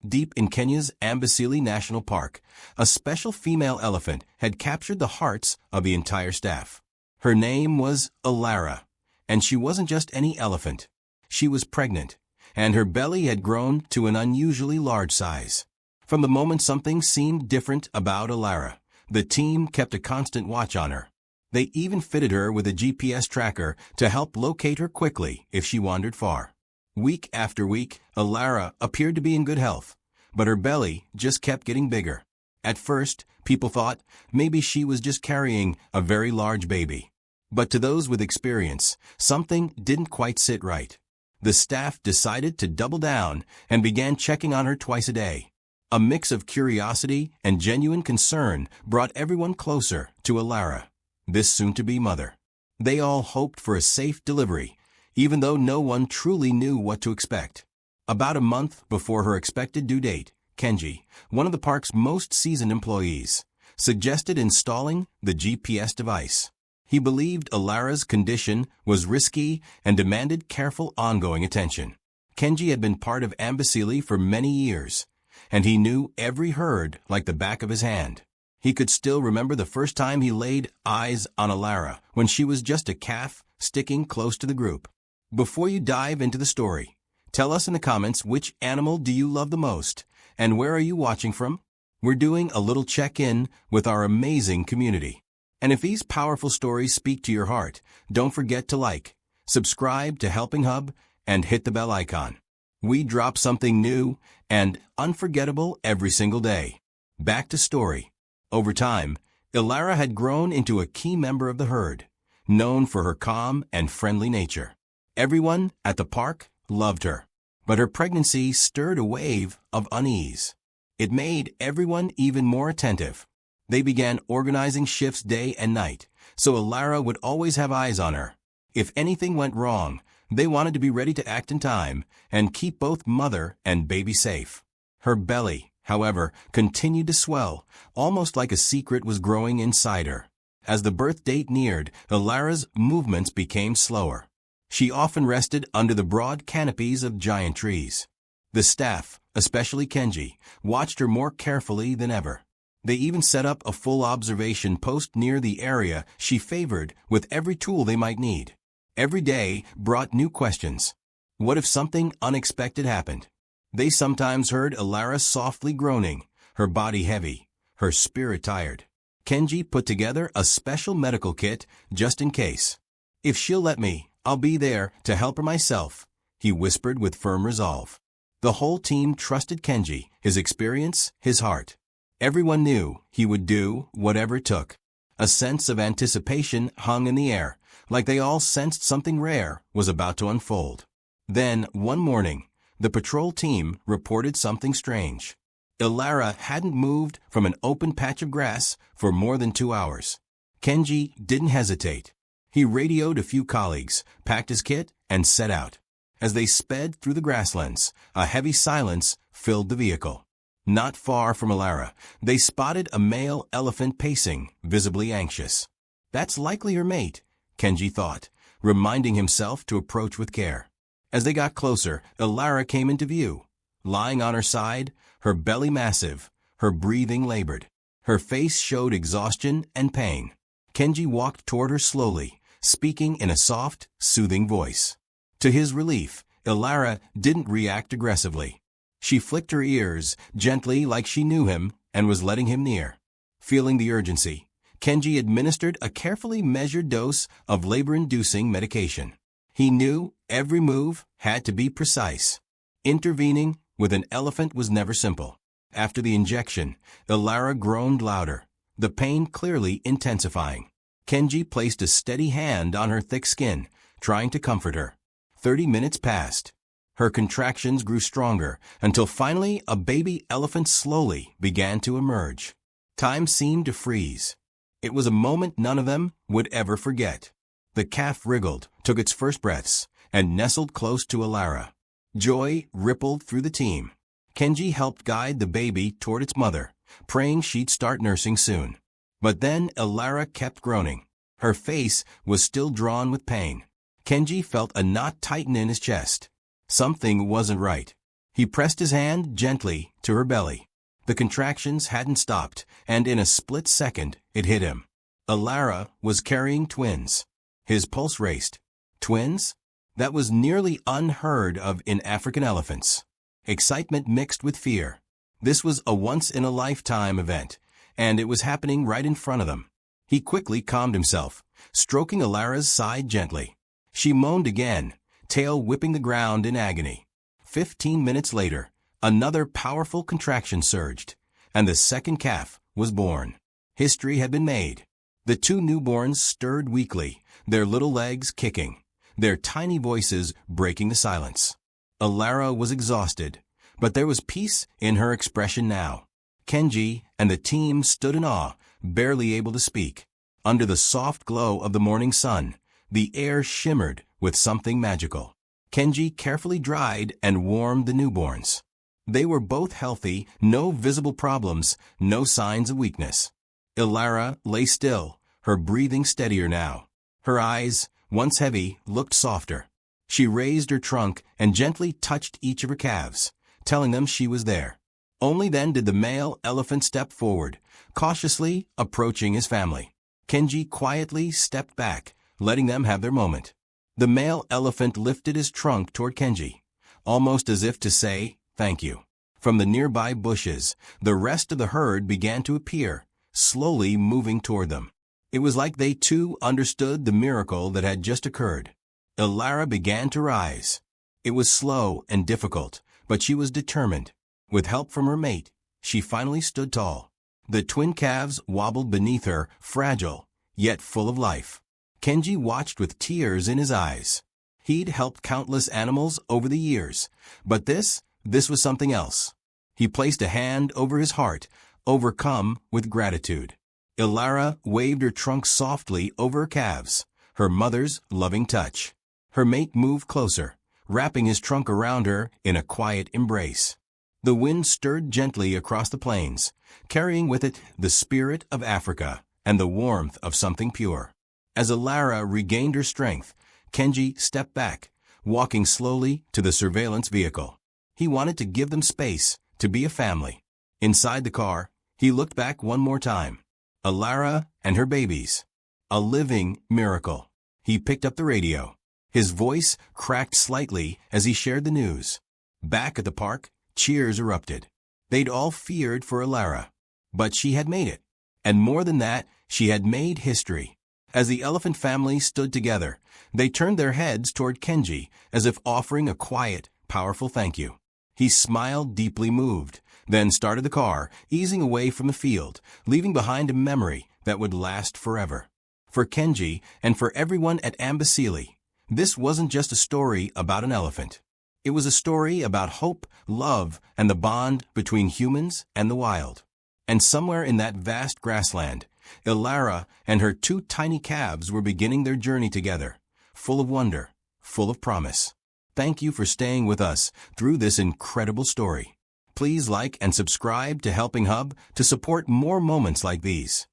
Deep in Kenya's Amboseli National Park, a special female elephant had captured the hearts of the entire staff. Her name was Alara, and she wasn't just any elephant. She was pregnant, and her belly had grown to an unusually large size. From the moment something seemed different about Alara, the team kept a constant watch on her. They even fitted her with a GPS tracker to help locate her quickly if she wandered far. Week after week, Alara appeared to be in good health, but her belly just kept getting bigger. At first, people thought maybe she was just carrying a very large baby. But to those with experience, something didn't quite sit right. The staff decided to double down and began checking on her twice a day. A mix of curiosity and genuine concern brought everyone closer to Alara, this soon-to-be mother. They all hoped for a safe delivery, even though no one truly knew what to expect. About a month before her expected due date, Kenji, one of the park's most seasoned employees, suggested installing the GPS device. He believed Alara's condition was risky and demanded careful ongoing attention. Kenji had been part of Amboseli for many years, and he knew every herd like the back of his hand. He could still remember the first time he laid eyes on Alara when she was just a calf sticking close to the group. Before you dive into the story, tell us in the comments which animal do you love the most and where are you watching from? We're doing a little check-in with our amazing community. And if these powerful stories speak to your heart, don't forget to like, subscribe to Helping Hub, and hit the bell icon. We drop something new and unforgettable every single day. Back to story. Over time, Alara had grown into a key member of the herd, known for her calm and friendly nature. Everyone at the park loved her, but her pregnancy stirred a wave of unease. It made everyone even more attentive. They began organizing shifts day and night, so Alara would always have eyes on her. If anything went wrong, they wanted to be ready to act in time and keep both mother and baby safe. Her belly, however, continued to swell, almost like a secret was growing inside her. As the birth date neared, Alara's movements became slower. She often rested under the broad canopies of giant trees. The staff, especially Kenji, watched her more carefully than ever. They even set up a full observation post near the area she favored with every tool they might need. Every day brought new questions. What if something unexpected happened? They sometimes heard Alara softly groaning, her body heavy, her spirit tired. Kenji put together a special medical kit just in case. If she'll let me, I'll be there to help her myself, he whispered with firm resolve. The whole team trusted Kenji, his experience, his heart. Everyone knew he would do whatever it took. A sense of anticipation hung in the air, like they all sensed something rare was about to unfold. Then, one morning, the patrol team reported something strange. Alara hadn't moved from an open patch of grass for more than 2 hours. Kenji didn't hesitate. He radioed a few colleagues, packed his kit, and set out. As they sped through the grasslands, a heavy silence filled the vehicle. Not far from Alara, they spotted a male elephant pacing, visibly anxious. That's likely her mate, Kenji thought, reminding himself to approach with care. As they got closer, Alara came into view. Lying on her side, her belly massive, her breathing labored. Her face showed exhaustion and pain. Kenji walked toward her slowly, speaking in a soft, soothing voice. To his relief, Alara didn't react aggressively. She flicked her ears gently like she knew him and was letting him near. Feeling the urgency, Kenji administered a carefully measured dose of labor-inducing medication. He knew every move had to be precise. Intervening with an elephant was never simple. After the injection, Alara groaned louder, the pain clearly intensifying. Kenji placed a steady hand on her thick skin, trying to comfort her. 30 minutes passed. Her contractions grew stronger until finally a baby elephant slowly began to emerge. Time seemed to freeze. It was a moment none of them would ever forget. The calf wriggled, took its first breaths, and nestled close to Alara. Joy rippled through the team. Kenji helped guide the baby toward its mother, praying she'd start nursing soon. But then Alara kept groaning. Her face was still drawn with pain. Kenji felt a knot tighten in his chest. Something wasn't right. He pressed his hand gently to her belly. The contractions hadn't stopped, and in a split second, it hit him. Alara was carrying twins. His pulse raced. Twins? That was nearly unheard of in African elephants. Excitement mixed with fear. This was a once-in-a-lifetime event, and it was happening right in front of them. He quickly calmed himself, stroking Alara's side gently. She moaned again, tail whipping the ground in agony. 15 minutes later, another powerful contraction surged, and the second calf was born. History had been made. The two newborns stirred weakly, their little legs kicking, their tiny voices breaking the silence. Alara was exhausted, but there was peace in her expression now. Kenji and the team stood in awe, barely able to speak. Under the soft glow of the morning sun, the air shimmered with something magical. Kenji carefully dried and warmed the newborns. They were both healthy, no visible problems, no signs of weakness. Alara lay still, her breathing steadier now. Her eyes, once heavy, looked softer. She raised her trunk and gently touched each of her calves, telling them she was there. Only then did the male elephant step forward, cautiously approaching his family. Kenji quietly stepped back, letting them have their moment. The male elephant lifted his trunk toward Kenji, almost as if to say, "Thank you." From the nearby bushes, the rest of the herd began to appear, slowly moving toward them. It was like they too understood the miracle that had just occurred. Alara began to rise. It was slow and difficult, but she was determined. With help from her mate, she finally stood tall. The twin calves wobbled beneath her, fragile, yet full of life. Kenji watched with tears in his eyes. He'd helped countless animals over the years, but this was something else. He placed a hand over his heart, overcome with gratitude. Alara waved her trunk softly over her calves, her mother's loving touch. Her mate moved closer, wrapping his trunk around her in a quiet embrace. The wind stirred gently across the plains, carrying with it the spirit of Africa and the warmth of something pure. As Alara regained her strength, Kenji stepped back, walking slowly to the surveillance vehicle. He wanted to give them space to be a family. Inside the car, he looked back one more time. Alara and her babies. A living miracle. He picked up the radio. His voice cracked slightly as he shared the news. Back at the park, cheers erupted. They'd all feared for Alara, but she had made it. And more than that, she had made history. As the elephant family stood together, they turned their heads toward Kenji as if offering a quiet, powerful thank you. He smiled, deeply moved, then started the car, easing away from the field, leaving behind a memory that would last forever. For Kenji and for everyone at Amboseli, this wasn't just a story about an elephant. It was a story about hope, love, and the bond between humans and the wild. And somewhere in that vast grassland, Alara and her two tiny calves were beginning their journey together, full of wonder, full of promise. Thank you for staying with us through this incredible story. Please like and subscribe to Helping Hub to support more moments like these.